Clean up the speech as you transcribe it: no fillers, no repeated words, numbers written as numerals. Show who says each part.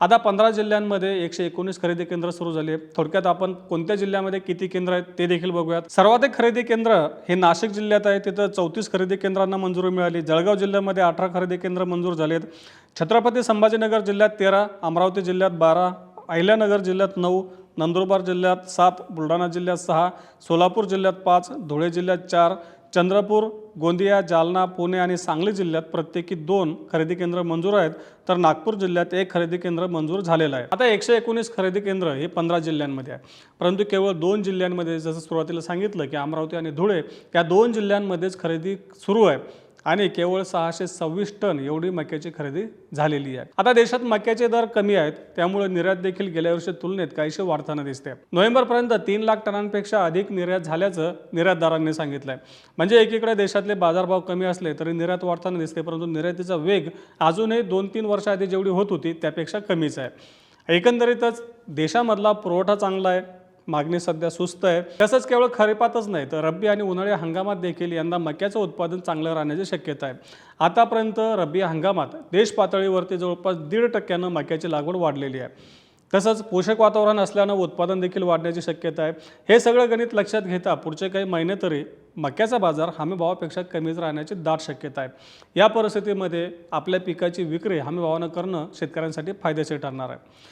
Speaker 1: आता 15 जिल्ह्यांमध्ये 119 खरेदी केंद्र सुरू झाली आहे। थोडक्यात आपण कोणत्या जिल्ह्यामध्ये किती केंद्र आहेत ते देखील बघूयात। सर्वाधिक खरेदी केंद्र हे नाशिक जिल्ह्यात आहे, तिथं 34 खरेदी केंद्रांना मंजुरी मिळाली। जळगाव जिल्ह्यामध्ये 18 खरेदी केंद्र मंजूर झालेत। छत्रपती संभाजीनगर जिल्ह्यात 13, अमरावती जिल्ह्यात 12, अहिल्यानगर जिल्ह्यात 9, नंदुरबार जिल्ह्यात 7, बुलढाणा जिल्ह्यात 6, सोलापूर जिल्ह्यात 5, धुळे जिल्ह्यात 4, चंद्रपूर, गोंदिया, जालना, पुणे आणि सांगली जिल्ह्यात प्रत्येकी 2 खरेदी केंद्र मंजूर आहेत, तर नागपूर जिल्ह्यात 1 खरेदी केंद्र मंजूर झालेलं आहे। आता 119 खरेदी केंद्र हे 15 जिल्ह्यांमध्ये आहे, परंतु केवळ 2 जिल्ह्यांमध्ये जसं सुरुवातीला सांगितलं की अमरावती आणि धुळे या 2 जिल्ह्यांमध्येच खरेदी सुरू आहे आणि केवळ 626 टन एवढी मक्याची खरेदी झालेली आहे। आता देशात मक्याचे दर कमी आहेत, त्यामुळे निर्यात देखील गेल्या वर्षी तुलनेत काहीशी वाढताना दिसते। नोव्हेंबरपर्यंत 3 लाख टनांपेक्षा अधिक निर्यात झाल्याचं निर्यातदारांनी सांगितलंय। म्हणजे एकीकडे देशातले बाजारभाव कमी असले तरी निर्यात वाढताना दिसते, परंतु निर्यातीचा वेग अजूनही 2-3 वर्षाआधी जेवढी होत होती त्यापेक्षा कमीच आहे। एकंदरीतच देशामधला पुरवठा चांगला आहे, मागणी सध्या सुस्त आहे। तसंच केवळ खरीपातच नाही तर रब्बी आणि उन्हाळी हंगामात देखील यंदा मक्याचं उत्पादन चांगलं राहण्याची शक्यता आहे। आतापर्यंत रब्बी हंगामात देश पातळीवरती जवळपास 1.5% मक्याची लागवड वाढलेली आहे। तसंच पोषक वातावरण असल्यानं उत्पादन देखील वाढण्याची शक्यता आहे। हे सगळं गणित लक्षात घेता पुढचे काही महिने तरी मक्याचा बाजार हमीभावापेक्षा कमीच राहण्याची दाट शक्यता आहे। या परिस्थितीमध्ये आपल्या पिकाची विक्री हमीभावानं करणं शेतकऱ्यांसाठी फायदेशीर ठरणार आहे।